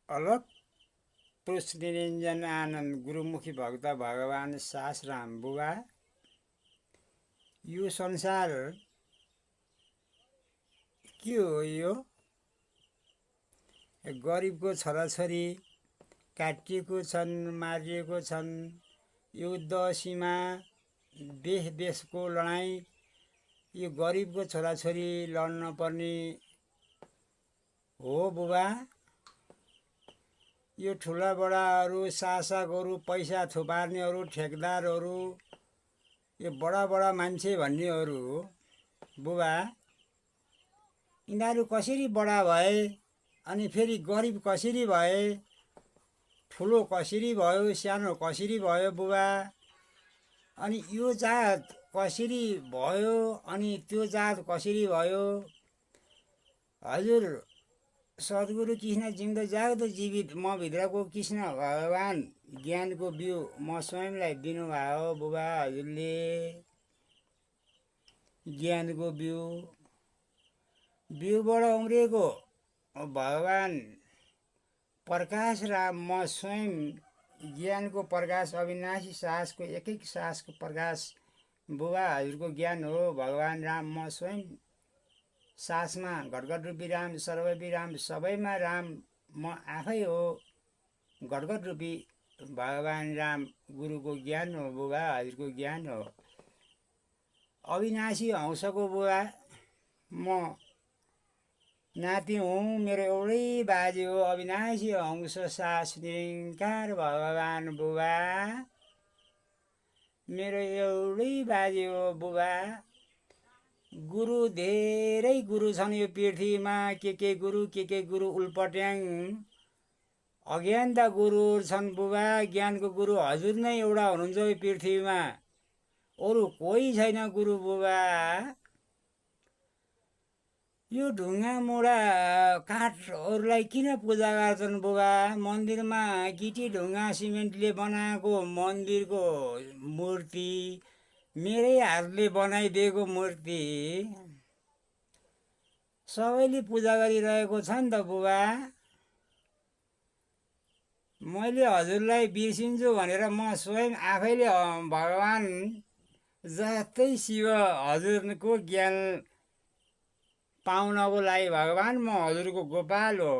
अलग पुरुष निरञ्जन आनन्द गुरुमुखी भक्त भगवान सासराम बुबा, यो संसार के हो? यो गरिबको छोराछोरी काटिएको छन्, मारिएको छन्। युद्ध सीमा देश देशको लडाईँ, यो गरिबको छोराछोरी लड्न पर्ने हो बुबा। यो ठुला बडाहरू, शासकहरू, पैसा थुपार्नेहरू, ठेकदारहरू, यो बडा बडा मान्छे भन्नेहरू बुबा, यिनीहरू कसरी बडा भए अनि फेरि गरिब कसरी भए? ठुलो कसरी भयो, सानो कसरी भयो बुबा? अनि यो जात कसरी भयो अनि त्यो जात कसरी भयो? हजुर सद्गुरु कृष्ण जिउँदो जाग्दो जीवित म भित्रको कृष्ण भगवान ज्ञानको बिउ म स्वयंलाई दिनुभयो बुबा। हजुरले ज्ञानको बिउबाट उम्रिएको भगवान प्रकाश राम म स्वयं ज्ञानको प्रकाश, अविनाशी सासको एक एक सासको प्रकाश बुबा। हजुरको ज्ञान हो भगवान राम। म स्वयं सासमा घटघट रूपी राम, सर्वव्यापी राम, सबैमा राम म आफै हो। घटघट रूपी भगवान राम गुरुको ज्ञान हो बुबा। हजुरको ज्ञान हो अविनाशी हंसको बुबा। म नाति हुँ, मेरो एउटै बाजे हो अविनाशी हंस सास निरङ्कार भगवान बुबा। मेरो एउटै बाजे हो बुबा। गुरु धेरै गुरु छन् यो पृथ्वीमा, के गुरु उल्पट्याङ अज्ञानता गुरु छन् बुबा। ज्ञानको गुरु हजुर नै एउटा हुनुहुन्छ यो पृथ्वीमा, अरू कोही छैन गुरु बुबा। यो ढुङ्गा मुढा काठहरूलाई किन पूजा गर्छन् बुबा? मन्दिरमा गिटी ढुङ्गा सिमेन्टले बनाएको मन्दिरको मूर्ति, मेरै हातले बनाइदिएको मूर्ति सबैले पूजा गरिरहेको छ नि त बुबा। मैले हजुरलाई बिर्सिन्छु भनेर म स्वयं आफैले भगवान जस्तै शिव हजुरको ज्ञान पाउनको लागि भगवान म हजुरको गोपाल हो।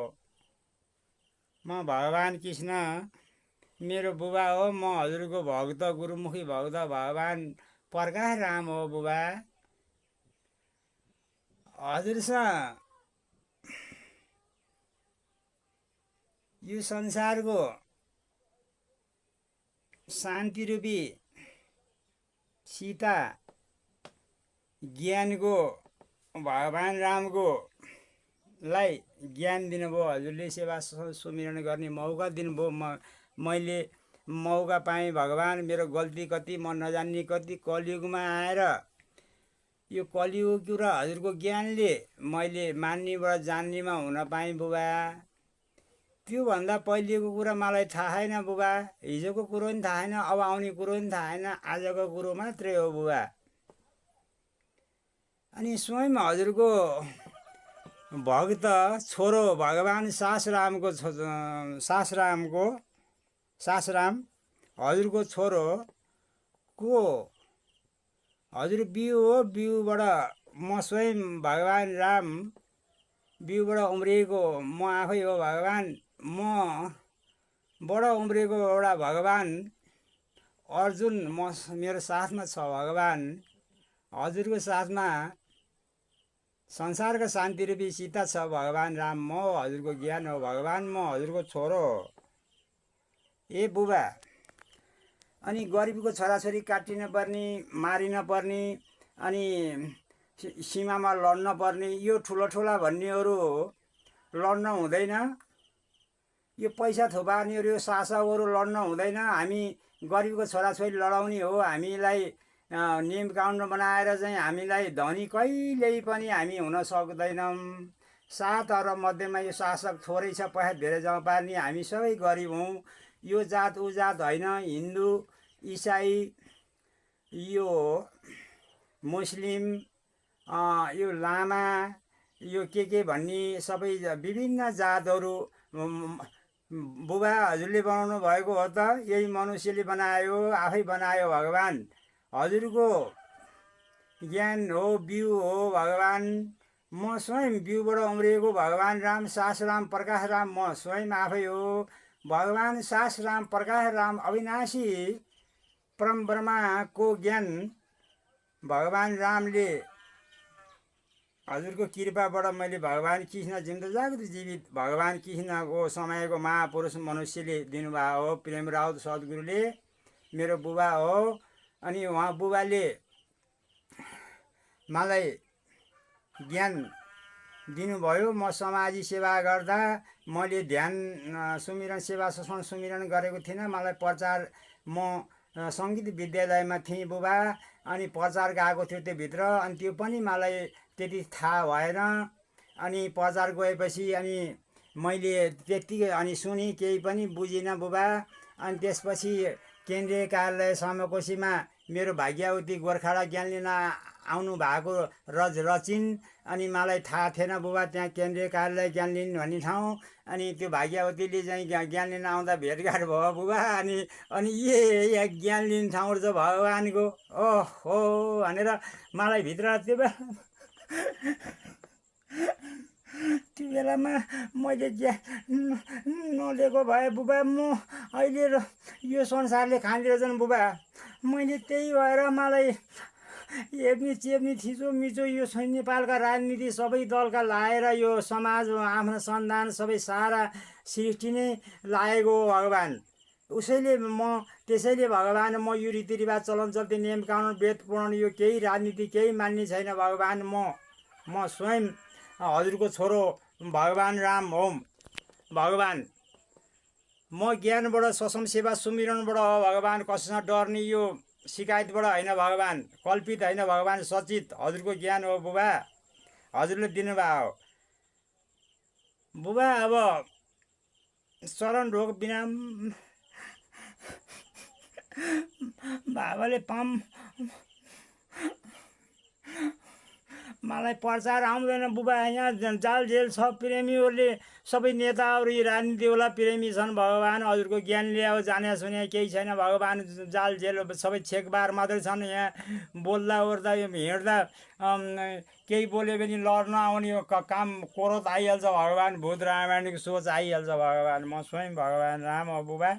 म भगवान कृष्ण मेरो बुबा हो। म हजुरको भक्त, गुरुमुखी भक्त भगवान प्रकाश राम हो बुबा। हजुरसँग यो संसारको शान्ति रूपी सीता ज्ञानको भगवान रामको लाई ज्ञान दिनुभयो। हजुरले सेवा सुमिरन गर्ने मौका दिनुभयो। मैले मौका पाएँ भगवान। मेरो गल्ती कति, म नजान्ने कति, कलियुगमा आएर यो कलियुग र हजुरको ज्ञानले मैले मान्नेबाट जान्नेमा हुन पाएँ बुबा। त्योभन्दा पहिलेको कुरा मलाई थाहा छैन बुबा। हिजोको कुरो पनि थाहा छैन, अब आउने कुरो पनि थाहा छैन। आजको कुरो मात्रै हो बुबा। अनि स्वयं हजुरको भक्त छोरो भगवान सासरामको सासराम हजुरको छोरो को हजुर बिउ हो। बिउबाट म स्वयं भगवान राम बिउबाट उम्रिएको म आफै हो भगवान। म बाट उम्रिएको एउटा भगवान अर्जुन मेरो साथमा छ भगवान। हजुरको साथमा संसारका शान्ति रूपी सीता छ भगवान राम। म हजुरको ज्ञान हो भगवान। म हजुरको छोरो हो ए बुबा। अनि गरिबको छोराछोरी काटिन पर्ने, मारिन पर्ने, अनि सीमामा लड्न पर्ने, यो ठुला भन्नेहरू लड्न हुँदैन। यो पैसा थुपार्नेहरू, यो शासकहरू लड्न हुँदैन। हामी गरिबको छोराछोरी लडाउने हो। हामीलाई नियम कानुन बनाएर चाहिँ हामीलाई धनी कहिल्यै पनि हामी हुन सक्दैनौँ। 7 अरब मध्येमा यो शासक थोरै छ, पैसा धेरै जम्मा पार्ने। हामी सबै गरिब हौँ। यो जात ऊ जात होइन, हिन्दू इसाई यो मुस्लिम यो लामा यो के भन्ने सबै विभिन्न जातहरू बुबा हजुरले बनाउनु भएको हो त? यही मनुष्यले बनायो, आफै बनायो भगवान्। हजुरको ज्ञान हो, बिउ हो भगवान्। म स्वयं बिउबाट उम्रिएको भगवान् राम, सास राम, प्रकाश राम, म स्वयं आफै हो भगवान् सास राम, प्रकाश राम, अविनाशी परम ब्रह्माको ज्ञान भगवान् रामले हजुरको कृपाबाट मैले भगवान् कृष्ण जिउँदो जाग्दो जीवित भगवान् कृष्णको समयको महापुरुष मनुष्यले दिनुभएको हो। प्रेम राउत सद्गुरुले मेरो बुबा हो। अनि उहाँ बुबाले मलाई ज्ञान दिनुभयो। म समाजी सेवा गर्दा मैले ध्यान सुमिरन सेवा सत्सङ्ग सुमिरन गरेको थिइनँ। मलाई प्रचार, म सङ्गीत विद्यालयमा थिएँ बुबा, अनि प्रचार गएको थियो त्योभित्र। अनि त्यो पनि मलाई त्यति थाहा भएन। अनि प्रचार गएपछि अनि मैले त्यत्तिकै अनि सुने, केही पनि बुझिनँ बुबा। अनि त्यसपछि केन्द्रीय कार्यालय समकोशीमा मेरो भाग्यवती गोर्खाडा ज्ञान लिन आउनु भएको रचिन्। अनि मलाई थाहा थिएन बुबा त्यहाँ केन्द्रीय कार्यालय ज्ञान लिन भन्ने ठाउँ। अनि त्यो भाग्यवतीले चाहिँ ज्ञान लिन आउँदा भेटघाट भयो बुबा। अनि यहाँ ज्ञान लिने ठाउँ चाहिँ भगवान्को ओहो भनेर मलाई भित्र त्यो त्यो बेलामा मैले ज्ञान नलिएको भए बुबा म अहिले यो संसारले खाँदिरहेछन् बुबा। मैले त्यही भएर मलाई हेप्ने चेप्ने थिचो मिचो यो नेपालका राजनीति सबै दलका लाएर यो समाज आफ्नो सन्तान सबै सारा सृष्टि नै लागेको हो भगवान्। उसैले त्यसैले भगवान् म यो रीतिरिवाज चलन चल्ती नियम कानुन वेद पुराण यो केही राजनीति केही मान्ने छैन भगवान्। म स्वयं हजुरको छोरो भगवान् राम होम भगवान्। म ज्ञानबाट सत्सङ्ग सेवा सुमिरनबाट हो भगवान्। कसैसँग डर्ने यो शिकायतबाट होइन भगवान्, कल्पित होइन भगवान्, सचित हजुरको ज्ञान हो बुबा, हजुरले दिनुभयो हो बुबा। अब चरण ढोक बिना बाबाले मलाई प्रचार आउँदैन बुबा। यहाँ जाल जेल छ, प्रेमीहरूले सबै नेताहरू यी राजनीतिवाला प्रेमी छन् भगवान्। हजुरको ज्ञान ल्यायो, जाने सुने केही छैन भगवान्। जाल जेल सबै छेकबार मात्रै छन्। यहाँ बोल्दा ओर्दा हिँड्दा केही बोल्यो भने लड्न आउने काम क्रोध आइहाल्छ भगवान्। भूत रामायणको सोच आइहाल्छ भगवान्। म स्वयं भगवान् राम हो बुबा।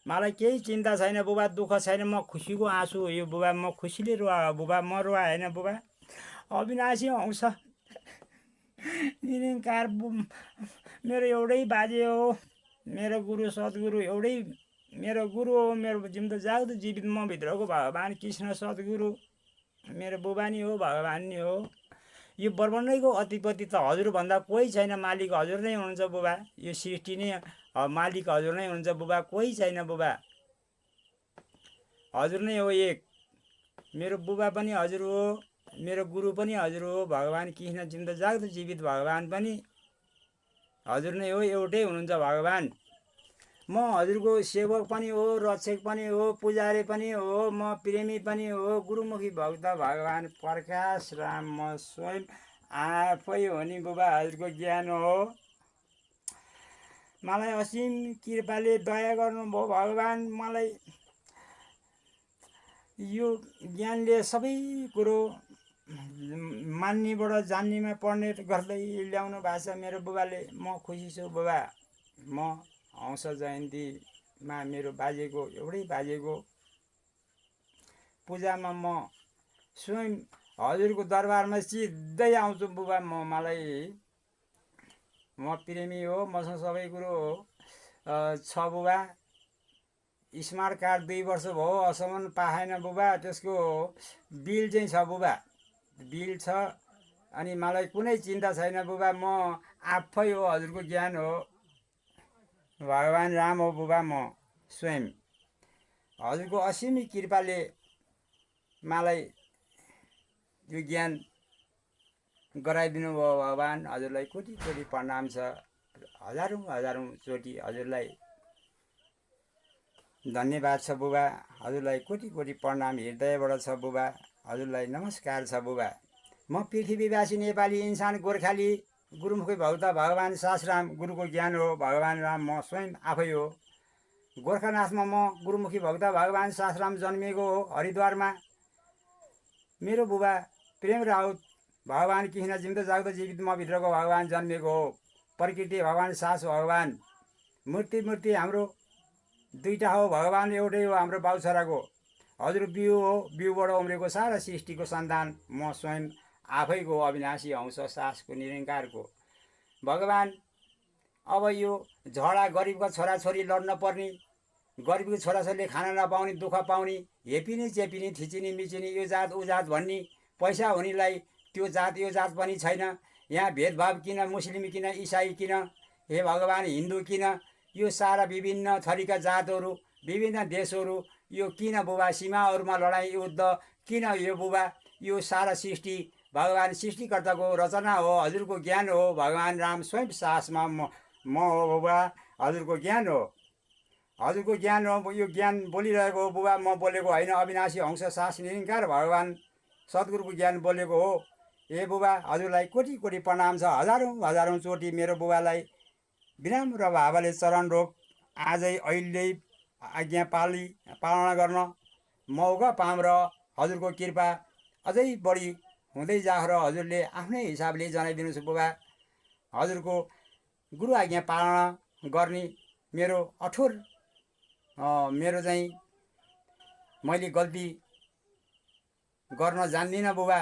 मलाई केही चिन्ता छैन बुबा, दुःख छैन। म खुसीको आँसु हो यो बुबा। म खुसीले रुवा हो बुबा, म रुवा होइन बुबा। अविनाशी अंश निरङ्कार मेरो एउटै बाजे हो, मेरो गुरु सद्गुरु एउटै मेरो गुरु हो। मेरो जिउँदो जाग्दो जीवित म भित्रको भगवान् कृष्ण सद्गुरु मेरो बुबा नि हो, भगवान् नि हो। यो ब्रह्माण्डैको अधिपति त हजुरभन्दा कोही छैन, मालिक हजुर नै हुनुहुन्छ बुबा। यो सृष्टि नै मालिक हजुर नै हुनुहुन्छ बुबा, कोही छैन बुबा, हजुर नै हो एक। मेरो बुबा पनि हजुर हो, मेरो गुरु पनि हजुर हो, भगवान् कृष्ण जिउँदो जाग्दो जीवित भगवान् पनि हजुर नै हो, एउटै हुनुहुन्छ भगवान्। म हजुरको सेवक पनि हो, रक्षक पनि हो, पुजारी पनि हो, म प्रेमी पनि हो, गुरुमुखी भक्त भगवान् प्रकाश राम। म स्वयं आफै हो नि बुबा, हजुरको ज्ञान हो। मलाई असीम कृपाले दया गर्नुभयो भगवान्। मलाई यो ज्ञानले सबै कुरो मान्नेबाट जान्नेमा पढ्ने गर्दै ल्याउनु भएको छ मेरो बुबाले। म खुसी छु बुबा। म हंस जयन्तीमा मेरो बाजेको एउटै बाजेको पूजामा म स्वयं हजुरको दरबारमा सिधै आउँछु बुबा। म प्रेमी हो, मसँग सबै कुरो छ बुबा। स्मार्ट कार्ड 2 वर्ष भयो असम्म पाएन बुबा। त्यसको बिल चाहिँ छ बुबा, बिल छ। अनि मलाई कुनै चिन्ता छैन बुबा। म आफै हो, हजुरको ज्ञान हो, भगवान् राम हो बुबा। म स्वयं हजुरको असीम कृपाले मलाई यो ज्ञान गराइदिनु भयो भगवान्। हजुरलाई कोटि कोटि प्रणाम छ। हजारौँ चोटि हजुरलाई धन्यवाद छ बुबा। हजुरलाई कोटि कोटि प्रणाम हृदयबाट छ बुबा। हजुरलाई नमस्कार छ बुबा। म पृथ्वीवासी नेपाली इन्सान गोर्खाली गुरुमुखी भक्त भगवान् सासराम गुरुको ज्ञान हो। भगवान् राम म स्वयं आफै हो। गोर्खानाथमा म गुरुमुखी भक्त भगवान् सासराम जन्मिएको हो हरिद्वारमा। मेरो बुबा प्रेम राउत भगवान् किसिना जिउँदो जाग्दो जीवित म भित्रको भगवान् जन्मिएको हो। प्रकृति भगवान् सास भगवान् मूर्ति हाम्रो दुईटा हो। भगवान् एउटै हो हाम्रो बाउ छोराको। हजुर बिउ हो, बिउबाट उम्रेको सारा सृष्टिको सन्तान म स्वयं आफैको अविनाशी अंश सासको निरङ्कारको भगवान्। अब यो झगडा गरिबका छोराछोरी लड्न पर्ने, गरिबको छोराछोरीले खाना नपाउने, दुःख पाउने, हेपिने चेपिने थिचिने मिचिने, यो जात ऊ जात भन्ने, पैसा हुनेलाई त्यो जात यो जात पनि छैन। यहाँ भेदभाव किन, मुस्लिम किन, इसाई किन, हे भगवान् हिन्दू किन, यो सारा विभिन्न थरीका जातहरू विभिन्न देशहरू यो किन बुबा सीमाहरूमा लडाइँ युद्ध किन? यो बुबा यो सारा सृष्टि भगवान् सृष्टिकर्ताको रचना हो। हजुरको ज्ञान हो। भगवान् राम स्वयं सासमा म हो बुबा। हजुरको ज्ञान हो। हजुरको ज्ञान हो। यो ज्ञान बोलिरहेको हो बुबा, म बोलेको होइन। अविनाशी अंश सास निरङ्कार भगवान् सद्गुरुको ज्ञान बोलेको हो। ए बुबा हजुरलाई कोटि कोटि प्रणाम छ। हजारौँ चोटि मेरो बुबालाई विनम्र भावले चरण रोग आजै अहिले आज्ञा पालना गर्न मौका पाऊँ र हजुरको कृपा अझै बढी हुँदै जाओस् र हजुरले आफ्नै हिसाबले जनाइदिनुहोस् बुबा। हजुरको गुरु आज्ञा पालना गर्ने मेरो अठोर मेरो चाहिँ मैले गल्ती गर्न जान्दिनँ बुबा।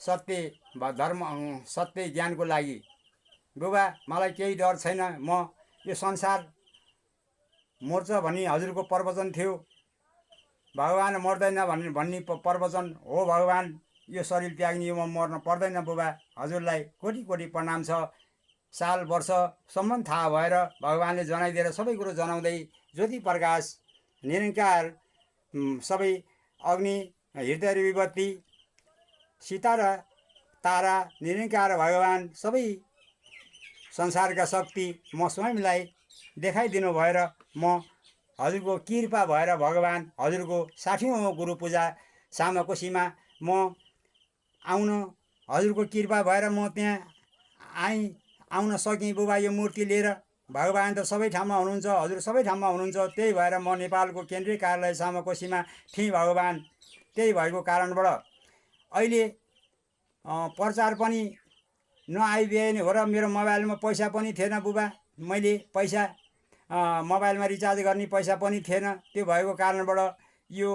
सत्य धर्म सत्य ज्ञानको लागि बुबा मलाई केही डर छैन। म यो संसार मर्छ भन्ने हजुरको प्रवचन थियो। भगवान् मर्दैन भन्ने प्रवचन हो। भगवान् यो शरीर त्याग्ने यो म मर्न पर्दैन बुबा। हजुरलाई कोटि कोटि प्रणाम छ। साल वर्षसम्म थाहा भएर भगवान्ले जनाइदिएर सबै कुरो जनाउँदै ज्योति प्रकाश निरङ्कार सबै अग्नि हृदय विभूति सीता र तारा निरङ्कार भगवान् सबै संसारका शक्ति म स्वयंलाई देखाइदिनु भएर म हजुरको कृपा भएर भगवान् हजुरको 60औँ गुरु पूजा सामाकोसीमा म आउन हजुरको कृपा भएर म त्यहाँ आउन सकेँ बुबा। यो मूर्ति लिएर भगवान् त सबै ठाउँमा हुनुहुन्छ। हजुर सबै ठाउँमा हुनुहुन्छ। त्यही भएर म नेपालको केन्द्रीय कार्यालय सामाकोसीमा थिएँ भगवान्। त्यही भएको कारणबाट अहिले प्रचार पनि नआइबिए हो र मेरो मोबाइलमा पैसा पनि थिएन बुबा। मैले पैसा मोबाइलमा रिचार्ज गर्ने पैसा पनि थिएन। त्यो भएको कारणबाट यो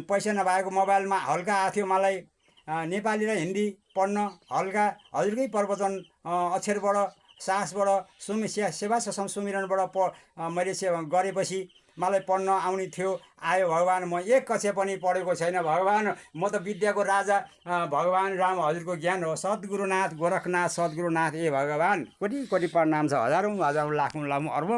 पैसा नभएको मोबाइलमा हल्का आएको थियो मलाई नेपाली र हिन्दी पढ्न हल्का हजुरकै प्रवचन अक्षरबाट सासबाट सेवा ससम सुमिरनबाट मैले गरेपछि मलाई पढ्न आउने थियो। आयो भगवान्। म एक कक्षा पनि पढेको छैन भगवान्। म त विद्याको राजा भगवान् राम हजुरको ज्ञान हो। सद्गुरुनाथ गोरखनाथ सद्गुरुनाथ ए भगवान् कोटि कोटि प्रणाम छ। हजारौँ लाखौँ अरबौँ